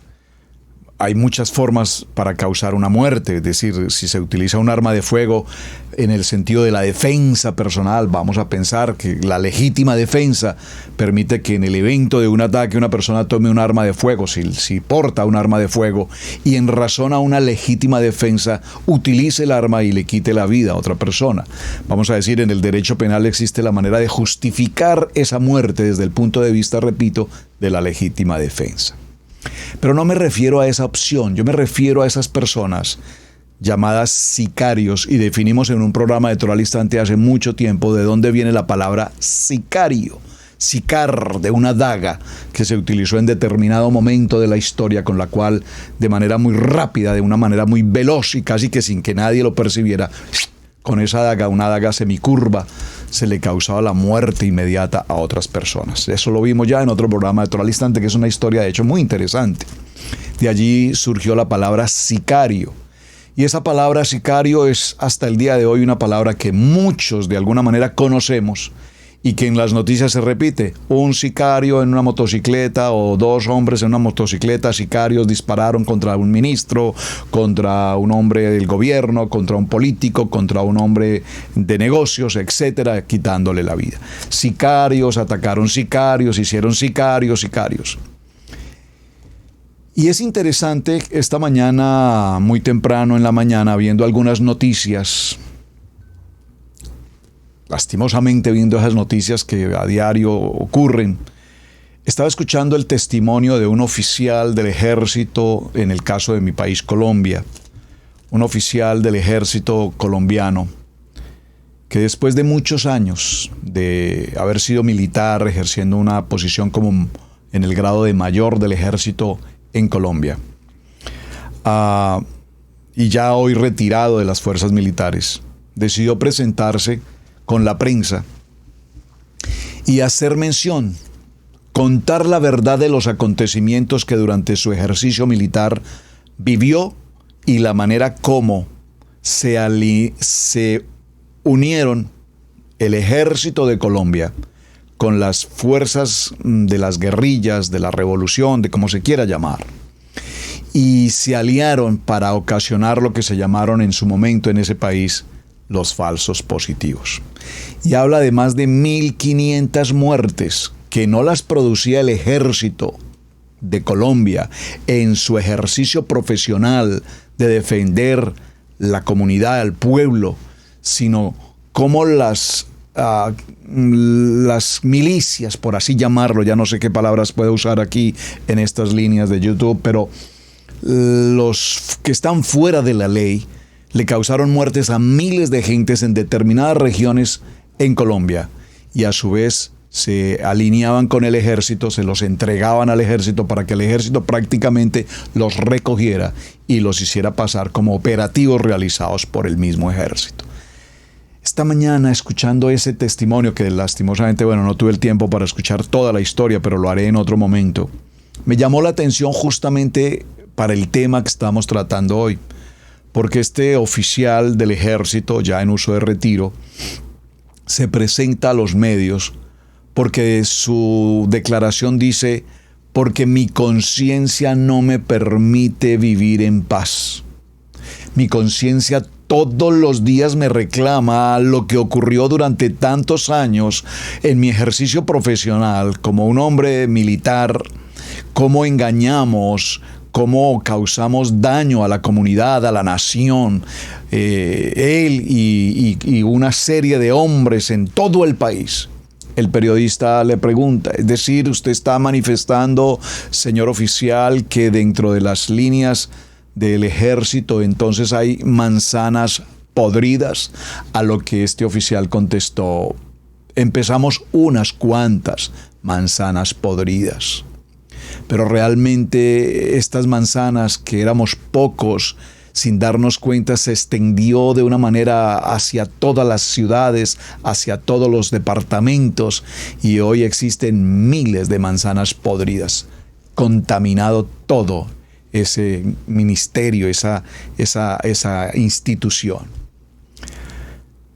hay muchas formas para causar una muerte, es decir, si se utiliza un arma de fuego en el sentido de la defensa personal, vamos a pensar que la legítima defensa permite que en el evento de un ataque una persona tome un arma de fuego, si porta un arma de fuego y en razón a una legítima defensa utilice el arma y le quite la vida a otra persona. Vamos a decir, en el derecho penal existe la manera de justificar esa muerte desde el punto de vista, repito, de la legítima defensa. Pero no me refiero a esa opción, yo me refiero a esas personas llamadas sicarios, y definimos en un programa de Torah al Instante hace mucho tiempo de dónde viene la palabra sicario. Sicar, de una daga que se utilizó en determinado momento de la historia, con la cual de manera muy rápida, de una manera muy veloz y casi que sin que nadie lo percibiera, con esa daga, una daga semicurva, se le causaba la muerte inmediata a otras personas. Eso lo vimos ya en otro programa de Torah al Instante, que es una historia de hecho muy interesante. De allí surgió la palabra sicario. Y esa palabra sicario es hasta el día de hoy una palabra que muchos de alguna manera conocemos y que en las noticias se repite. Un sicario en una motocicleta o dos hombres en una motocicleta, sicarios, dispararon contra un ministro, contra un hombre del gobierno, contra un político, contra un hombre de negocios, etcétera, quitándole la vida. Sicarios atacaron sicarios, hicieron sicarios. Y es interesante, esta mañana, muy temprano en la mañana, viendo algunas noticias, lastimosamente viendo esas noticias que a diario ocurren, estaba escuchando el testimonio de un oficial del ejército, en el caso de mi país, Colombia, un oficial del ejército colombiano, que después de muchos años de haber sido militar, ejerciendo una posición como en el grado de mayor del ejército en Colombia, y ya hoy retirado de las fuerzas militares, decidió presentarse con la prensa y hacer mención, contar la verdad de los acontecimientos que durante su ejercicio militar vivió y la manera como se unieron el ejército de Colombia con las fuerzas de las guerrillas, de la revolución, de como se quiera llamar, y se aliaron para ocasionar lo que se llamaron en su momento en ese país los falsos positivos. Y habla de más de 1.500 muertes que no las producía el ejército de Colombia en su ejercicio profesional de defender la comunidad, al pueblo, sino como las milicias, por así llamarlo, ya no sé qué palabras puedo usar aquí en estas líneas de YouTube, pero los que están fuera de la ley le causaron muertes a miles de gentes en determinadas regiones en Colombia, y a su vez se alineaban con el ejército, se los entregaban al ejército para que el ejército prácticamente los recogiera y los hiciera pasar como operativos realizados por el mismo ejército. Esta mañana, escuchando ese testimonio, que lastimosamente, no tuve el tiempo para escuchar toda la historia, pero lo haré en otro momento, me llamó la atención justamente para el tema que estamos tratando hoy, porque este oficial del ejército, ya en uso de retiro, se presenta a los medios porque su declaración dice: porque mi conciencia no me permite vivir en paz. Mi conciencia todos los días me reclama lo que ocurrió durante tantos años en mi ejercicio profesional como un hombre militar, cómo engañamos, cómo causamos daño a la comunidad, a la nación, él y una serie de hombres en todo el país. El periodista le pregunta, es decir, usted está manifestando, señor oficial, que dentro de las líneas del ejército entonces hay manzanas podridas, a lo que este oficial contestó: empezamos unas cuantas manzanas podridas. Pero realmente estas manzanas, que éramos pocos, sin darnos cuenta, se extendió de una manera hacia todas las ciudades, hacia todos los departamentos, y hoy existen miles de manzanas podridas, contaminado todo ese ministerio, esa institución.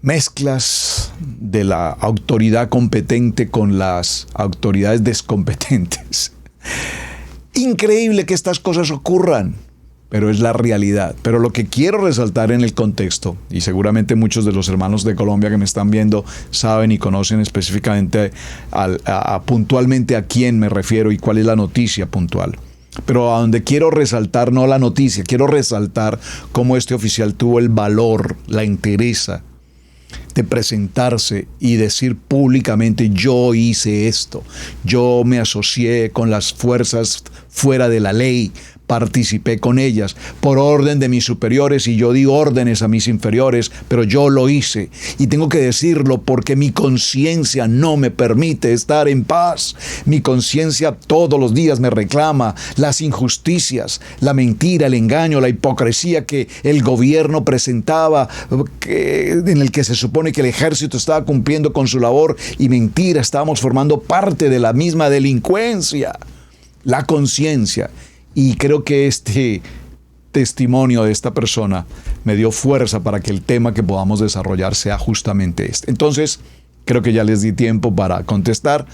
Mezclas de la autoridad competente con las autoridades descompetentes. Increíble que estas cosas ocurran, pero es la realidad. Pero lo que quiero resaltar en el contexto, y seguramente muchos de los hermanos de Colombia que me están viendo saben y conocen específicamente puntualmente a quién me refiero y cuál es la noticia puntual. Pero a donde quiero resaltar no la noticia, quiero resaltar cómo este oficial tuvo el valor, la entereza de presentarse y decir públicamente: yo hice esto, yo me asocié con las fuerzas fuera de la ley, participé con ellas por orden de mis superiores y yo di órdenes a mis inferiores, pero yo lo hice y tengo que decirlo porque mi conciencia no me permite estar en paz. Mi conciencia todos los días me reclama las injusticias, la mentira, el engaño, la hipocresía que el gobierno presentaba, en el que se supone que el ejército estaba cumpliendo con su labor, y mentira, estábamos formando parte de la misma delincuencia. La conciencia. Y creo que este testimonio de esta persona me dio fuerza para que el tema que podamos desarrollar sea justamente este. Entonces, creo que ya les di tiempo para contestar.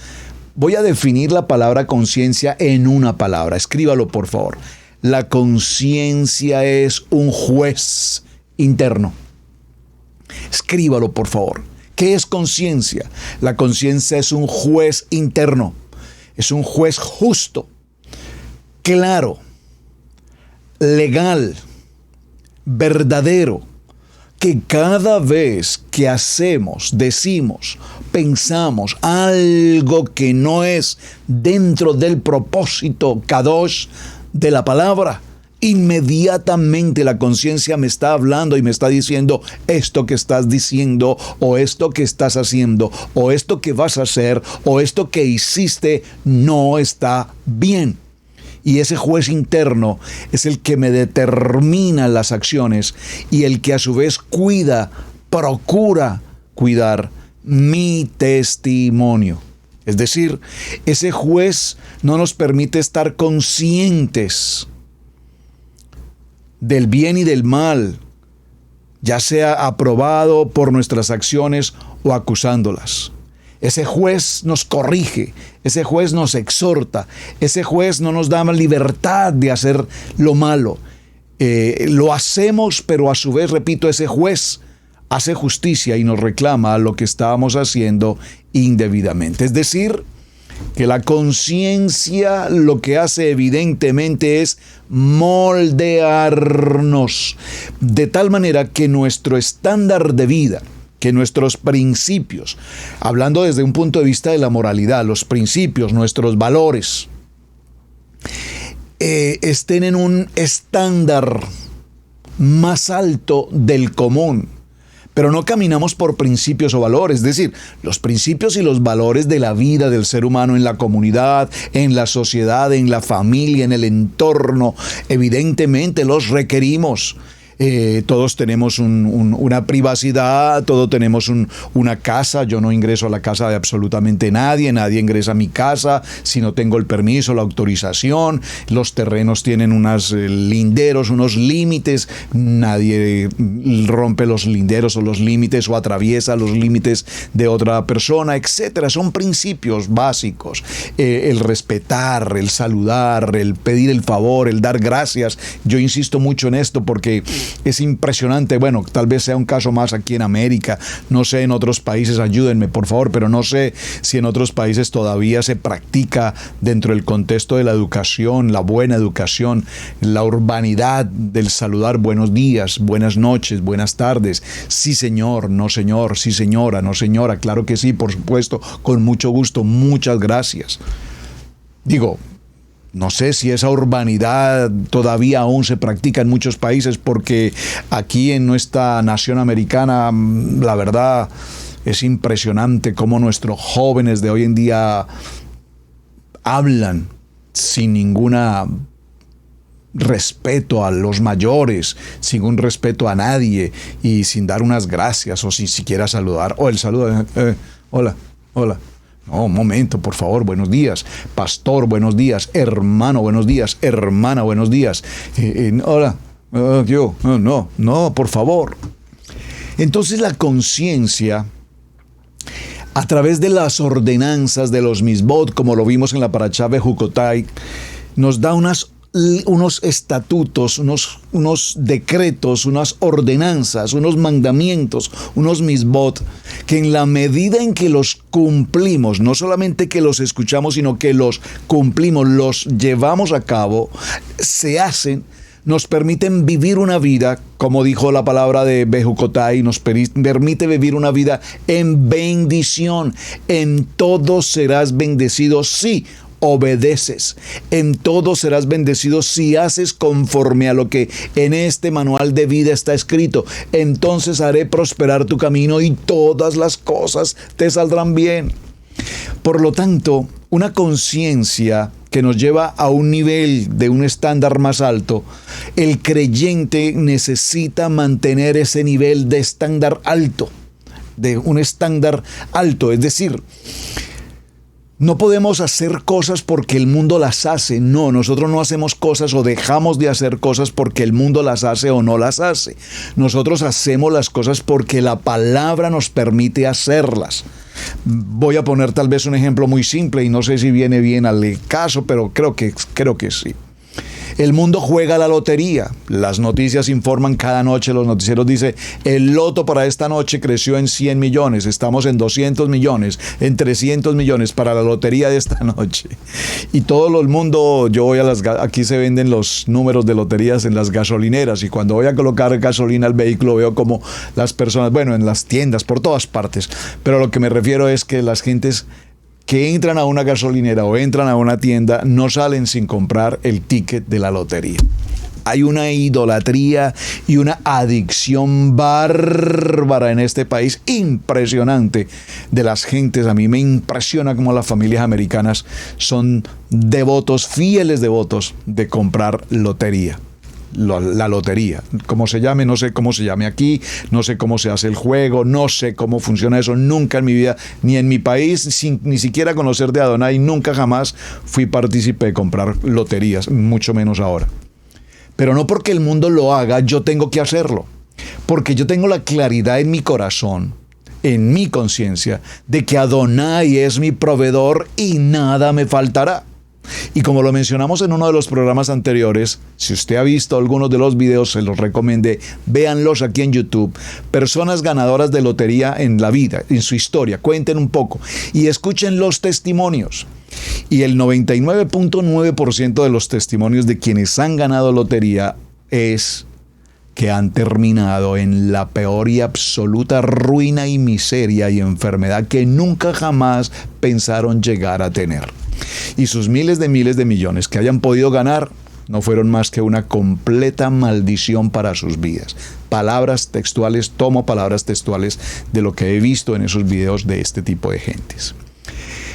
Voy a definir la palabra conciencia en una palabra. Escríbalo, por favor. La conciencia es un juez interno. Escríbalo, por favor. ¿Qué es conciencia? La conciencia es un juez interno. Es un juez justo, claro, legal, verdadero, que cada vez que hacemos, decimos, pensamos algo que no es dentro del propósito kadosh de la palabra, inmediatamente la conciencia me está hablando y me está diciendo: esto que estás diciendo, o esto que estás haciendo, o esto que vas a hacer, o esto que hiciste no está bien. Y ese juez interno es el que me determina las acciones y el que a su vez procura cuidar mi testimonio. Es decir, ese juez no nos permite estar conscientes del bien y del mal, ya sea aprobado por nuestras acciones o acusándolas. Ese juez nos corrige, ese juez nos exhorta, ese juez no nos da libertad de hacer lo malo. Lo hacemos, pero a su vez, repito, ese juez hace justicia y nos reclama lo que estábamos haciendo indebidamente. Es decir, que la conciencia lo que hace evidentemente es moldearnos de tal manera que nuestro estándar de vida, que nuestros principios, hablando desde un punto de vista de la moralidad, los principios, nuestros valores, estén en un estándar más alto del común. Pero no caminamos por principios o valores, es decir, los principios y los valores de la vida del ser humano en la comunidad, en la sociedad, en la familia, en el entorno, evidentemente los requerimos. Todos tenemos una privacidad, todos tenemos una casa. Yo no ingreso a la casa de absolutamente nadie, nadie ingresa a mi casa si no tengo el permiso, la autorización. Los terrenos tienen unos linderos, unos límites. Nadie rompe los linderos o los límites o atraviesa los límites de otra persona, etcétera. Son principios básicos. El respetar, el saludar, el pedir el favor, el dar gracias. Yo insisto mucho en esto porque es impresionante. Bueno, tal vez sea un caso más aquí en América, no sé, en otros países, ayúdenme por favor, pero no sé si en otros países todavía se practica dentro del contexto de la educación, la buena educación, la urbanidad del saludar buenos días, buenas noches, buenas tardes, sí señor, no señor, sí señora, no señora, claro que sí, por supuesto, con mucho gusto, muchas gracias. Digo, no sé si esa urbanidad todavía aún se practica en muchos países, porque aquí en nuestra nación americana, la verdad, es impresionante cómo nuestros jóvenes de hoy en día hablan sin ninguna respeto a los mayores, sin un respeto a nadie y sin dar unas gracias o sin siquiera saludar. O el saludo, hola, hola. No, un momento, por favor, buenos días. Pastor, buenos días. Hermano, buenos días. Hermana, buenos días. Hola, no, por favor. Entonces la conciencia, a través de las ordenanzas de los misbot, como lo vimos en la parashá Bejucotai, nos da unos estatutos, unos decretos, unas ordenanzas, unos mandamientos, unos misbot, que en la medida en que los cumplimos, no solamente que los escuchamos, sino que los cumplimos, los llevamos a cabo, se hacen, nos permiten vivir una vida, como dijo la palabra de Bejucotai, nos permite vivir una vida en bendición. En todo serás bendecido, sí, obedeces. En todo serás bendecido si haces conforme a lo que en este manual de vida está escrito. Entonces haré prosperar tu camino y todas las cosas te saldrán bien. Por lo tanto, una conciencia que nos lleva a un nivel de un estándar más alto, el creyente necesita mantener ese nivel de estándar alto, de un estándar alto, es decir, no podemos hacer cosas porque el mundo las hace. No, nosotros no hacemos cosas o dejamos de hacer cosas porque el mundo las hace o no las hace. Nosotros hacemos las cosas porque la palabra nos permite hacerlas. Voy a poner tal vez un ejemplo muy simple y no sé si viene bien al caso, pero creo que sí. El mundo juega la lotería. Las noticias informan cada noche, los noticieros dicen, el loto para esta noche creció en 100 millones, estamos en 200 millones, en 300 millones para la lotería de esta noche. Y todo el mundo, yo voy aquí se venden los números de loterías en las gasolineras, y cuando voy a colocar gasolina al vehículo veo como las personas, bueno, en las tiendas, por todas partes, pero lo que me refiero es que las gentes que entran a una gasolinera o entran a una tienda no salen sin comprar el ticket de la lotería. Hay una idolatría y una adicción bárbara en este país, impresionante, de las gentes. A mí me impresiona cómo las familias americanas son devotos, fieles devotos de comprar lotería. La lotería, como se llame, no sé cómo se llame aquí, no sé cómo se hace el juego, no sé cómo funciona eso, nunca en mi vida, ni en mi país, sin ni siquiera conocer de Adonai, nunca jamás fui partícipe de comprar loterías, mucho menos ahora. Pero no porque el mundo lo haga, yo tengo que hacerlo. porque yo tengo la claridad en mi corazón, en mi conciencia, de que Adonai es mi proveedor y nada me faltará. Y como lo mencionamos en uno de los programas anteriores, si usted ha visto algunos de los videos, se los recomendé, véanlos aquí en YouTube. Personas ganadoras de lotería en la vida, en su historia, cuenten un poco y escuchen los testimonios. Y el 99.9% de los testimonios de quienes han ganado lotería es que han terminado en la peor y absoluta ruina y miseria y enfermedad que nunca jamás pensaron llegar a tener. Y sus miles de millones que hayan podido ganar no fueron más que una completa maldición para sus vidas. Palabras textuales, tomo palabras textuales de lo que he visto en esos videos de este tipo de gentes.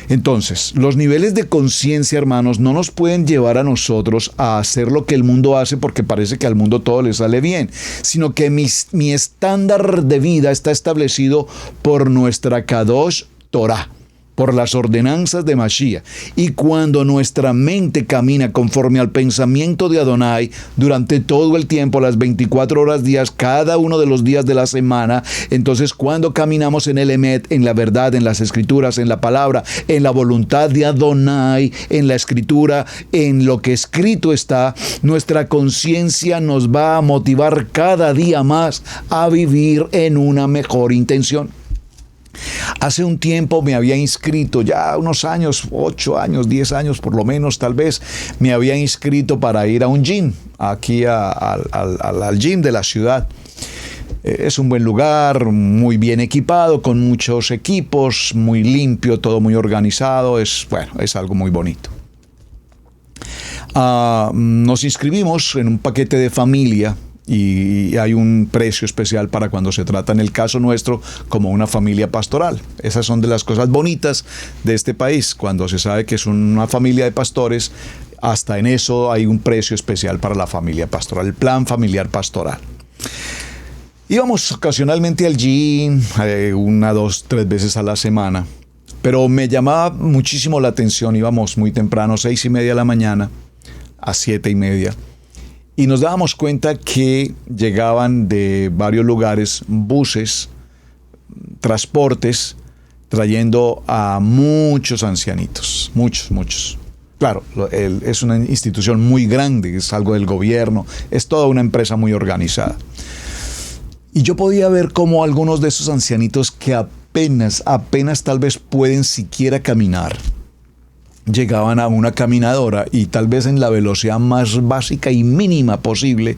Entonces, los niveles de conciencia, hermanos, no nos pueden llevar a nosotros a hacer lo que el mundo hace porque parece que al mundo todo le sale bien, sino que mi estándar de vida está establecido por nuestra Kadosh Torah, por las ordenanzas de Mashiach. Y cuando nuestra mente camina conforme al pensamiento de Adonai durante todo el tiempo, las 24 horas días, cada uno de los días de la semana, entonces cuando caminamos en el Emet, en la verdad, en las escrituras, en la palabra, en la voluntad de Adonai, en la escritura, en lo que escrito está, nuestra conciencia nos va a motivar cada día más a vivir en una mejor intención. Hace un tiempo me había inscrito, ya unos años, 8 años, 10 años por lo menos tal vez, me había inscrito para ir a un gym, aquí al gym de la ciudad. Es un buen lugar, muy bien equipado, con muchos equipos, muy limpio, todo muy organizado, es algo muy bonito. Nos inscribimos en un paquete de familia. Y hay un precio especial para cuando se trata, en el caso nuestro, como una familia pastoral. Esas son de las cosas bonitas de este país. Cuando se sabe que es una familia de pastores, hasta en eso hay un precio especial para la familia pastoral, el plan familiar pastoral. Íbamos ocasionalmente al gym, 1, 2, 3 veces a la semana, pero me llamaba muchísimo la atención. Íbamos muy temprano, 6:30 de la mañana a 7:30. Y nos dábamos cuenta que llegaban de varios lugares buses, transportes, trayendo a muchos ancianitos, muchos. Claro, es una institución muy grande, es algo del gobierno, es toda una empresa muy organizada. Y yo podía ver cómo algunos de esos ancianitos que apenas tal vez pueden siquiera caminar, llegaban a una caminadora y tal vez en la velocidad más básica y mínima posible,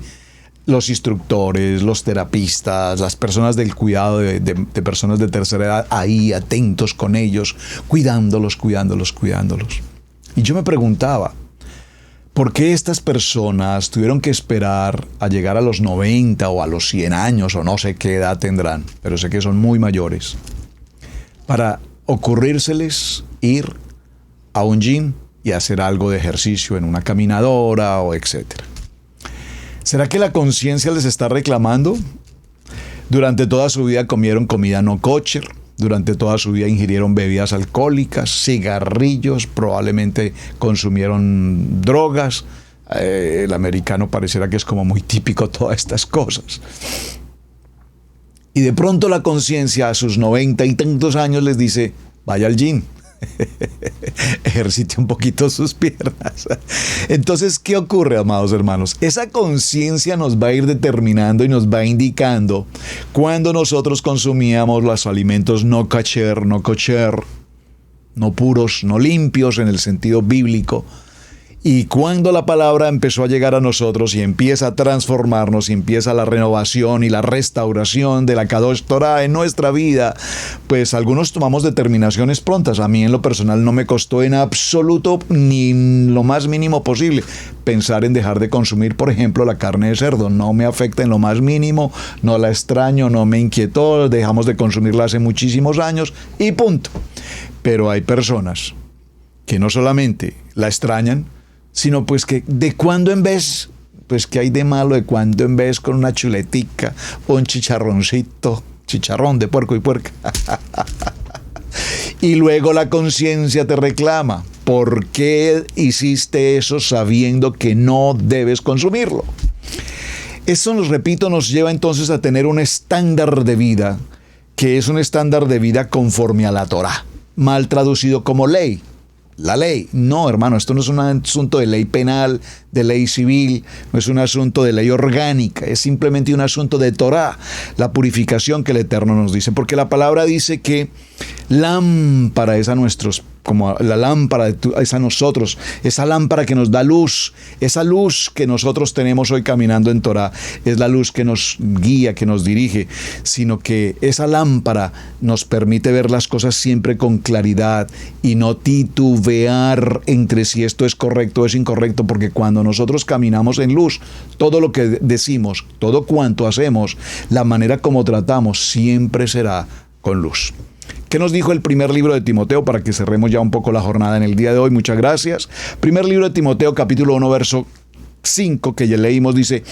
los instructores, los terapistas, las personas del cuidado de personas de tercera edad, ahí atentos con ellos, cuidándolos. Y yo me preguntaba, ¿por qué estas personas tuvieron que esperar a llegar a los 90 o a los 100 años o no sé qué edad tendrán, pero sé que son muy mayores, para ocurrírseles ir a un gym y hacer algo de ejercicio en una caminadora o etcétera? ¿Será que la conciencia les está reclamando? Durante toda su vida comieron comida no kosher, durante toda su vida ingirieron bebidas alcohólicas, cigarrillos, probablemente consumieron drogas. El americano pareciera que es como muy típico todas estas cosas. Y de pronto la conciencia a sus 90 y tantos años les dice, vaya al gym. Ejercite un poquito sus piernas. Entonces, ¿qué ocurre, amados hermanos? Esa conciencia nos va a ir determinando y nos va indicando cuando nosotros consumíamos los alimentos no kosher, no puros, no limpios en el sentido bíblico. Y cuando la palabra empezó a llegar a nosotros y empieza a transformarnos y empieza la renovación y la restauración de la Kadosh Torah en nuestra vida, pues algunos tomamos determinaciones prontas. A mí en lo personal no me costó en absoluto ni lo más mínimo posible pensar en dejar de consumir, por ejemplo, la carne de cerdo. No me afecta en lo más mínimo, no la extraño, no me inquietó, dejamos de consumirla hace muchísimos años y punto. Pero hay personas que no solamente la extrañan, sino pues que de cuando en vez, pues que hay de malo de cuando en vez con una chuletica o un chicharroncito, chicharrón de puerco y puerca. Y luego la conciencia te reclama, ¿por qué hiciste eso sabiendo que no debes consumirlo? Eso, nos repito, nos lleva entonces a tener un estándar de vida, que es un estándar de vida conforme a la Torá, mal traducido como ley. La ley. No, hermano, esto no es un asunto de ley penal, de ley civil, no es un asunto de ley orgánica, es simplemente un asunto de Torá, la purificación que el Eterno nos dice, porque la palabra dice que lámpara es a nuestros, como la lámpara es a nosotros, esa lámpara que nos da luz, esa luz que nosotros tenemos hoy caminando en Torá, es la luz que nos guía, que nos dirige, sino que esa lámpara nos permite ver las cosas siempre con claridad y no titubear entre si esto es correcto o es incorrecto, porque cuando nosotros caminamos en luz, todo lo que decimos, todo cuanto hacemos, la manera como tratamos, siempre será con luz. ¿Qué nos dijo el primer libro de Timoteo para que cerremos ya un poco la jornada en el día de hoy? Muchas gracias. Primer libro de Timoteo, capítulo 1, verso 5, que ya leímos, dice: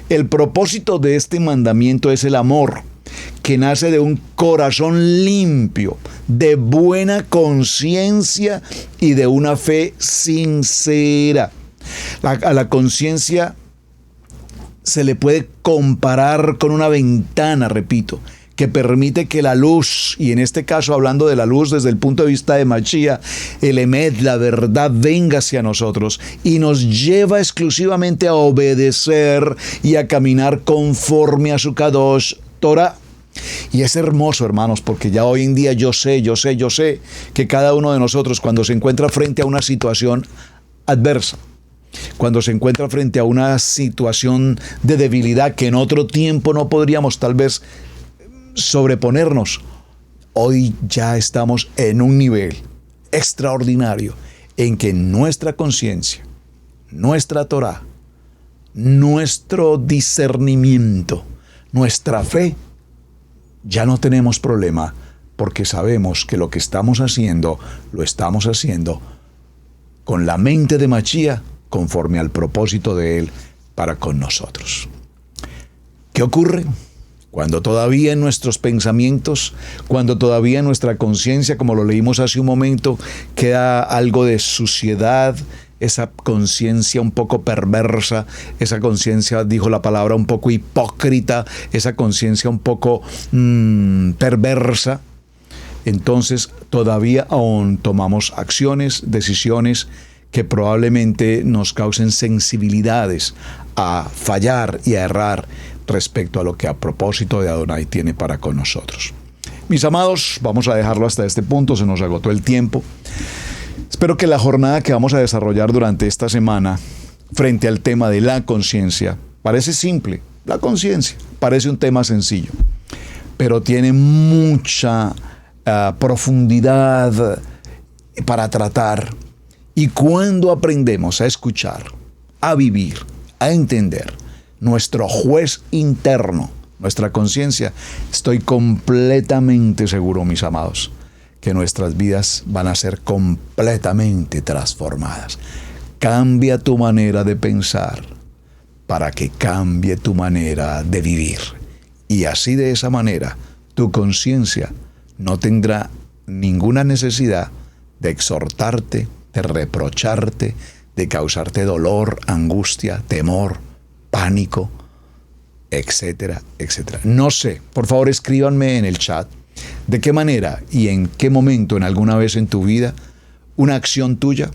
el propósito de este mandamiento es el amor, que nace de un corazón limpio, de buena conciencia y de una fe sincera. A la conciencia se le puede comparar con una ventana, repito, que permite que la luz, y en este caso hablando de la luz desde el punto de vista de Mashiach, el Emet, la verdad, venga hacia nosotros y nos lleva exclusivamente a obedecer y a caminar conforme a su Kadosh Torah. Y es hermoso, hermanos, porque ya hoy en día yo sé que cada uno de nosotros, cuando se encuentra frente a una situación adversa, cuando se encuentra frente a una situación de debilidad que en otro tiempo no podríamos tal vez sobreponernos, hoy ya estamos en un nivel extraordinario en que nuestra conciencia, nuestra Torah, nuestro discernimiento, nuestra fe, ya no tenemos problema, porque sabemos que lo que estamos haciendo, lo estamos haciendo con la mente de Mashiach, conforme al propósito de Él para con nosotros. ¿Qué ocurre? Cuando todavía en nuestros pensamientos, cuando todavía en nuestra conciencia, como lo leímos hace un momento, queda algo de suciedad, esa conciencia un poco perversa, esa conciencia, dijo la palabra, un poco hipócrita, esa conciencia un poco perversa, entonces todavía aún tomamos acciones, decisiones que probablemente nos causen sensibilidades a fallar y a errar respecto a lo que a propósito de Adonai tiene para con nosotros. Mis amados, vamos a dejarlo hasta este punto, se nos agotó el tiempo. Espero que la jornada que vamos a desarrollar durante esta semana frente al tema de la conciencia, parece simple, la conciencia parece un tema sencillo, pero tiene mucha profundidad para tratar. Y cuando aprendemos a escuchar, a vivir, a entender nuestro juez interno, nuestra conciencia, estoy completamente seguro, mis amados, que nuestras vidas van a ser completamente transformadas. Cambia tu manera de pensar para que cambie tu manera de vivir. Y así, de esa manera, tu conciencia no tendrá ninguna necesidad de exhortarte, de reprocharte, de causarte dolor, angustia, temor, pánico, etcétera, etcétera. No sé, por favor escríbanme en el chat de qué manera y en qué momento en alguna vez en tu vida una acción tuya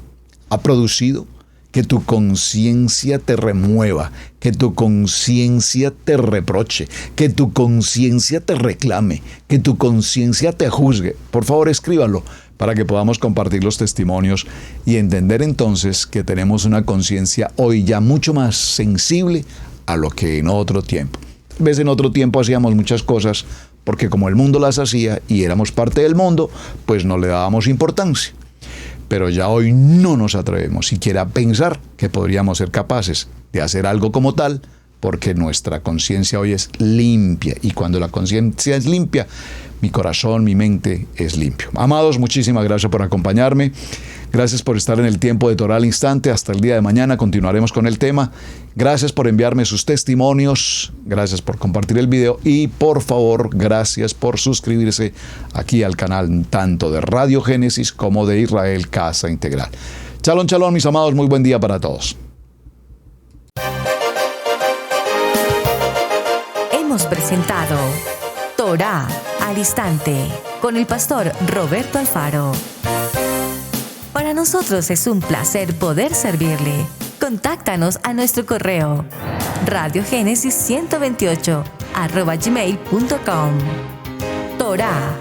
ha producido que tu conciencia te remueva, que tu conciencia te reproche, que tu conciencia te reclame, que tu conciencia te juzgue. Por favor escríbanlo para que podamos compartir los testimonios y entender entonces que tenemos una conciencia hoy ya mucho más sensible a lo que en otro tiempo. Tal vez en otro tiempo hacíamos muchas cosas porque como el mundo las hacía y éramos parte del mundo, pues no le dábamos importancia. Pero ya hoy no nos atrevemos siquiera a pensar que podríamos ser capaces de hacer algo como tal, porque nuestra conciencia hoy es limpia, y cuando la conciencia es limpia, mi corazón, mi mente es limpio. Amados, muchísimas gracias por acompañarme. Gracias por estar en el tiempo de Torah al Instante. Hasta el día de mañana continuaremos con el tema. Gracias por enviarme sus testimonios. Gracias por compartir el video. Y por favor, gracias por suscribirse aquí al canal tanto de Radio Génesis como de Israel Casa Integral. Shalom, shalom, mis amados. Muy buen día para todos. hemos presentado Torá al Instante con el pastor Roberto Alfaro. Para nosotros es un placer poder servirle. Contáctanos a nuestro correo radiogenesis128@gmail.com. Torá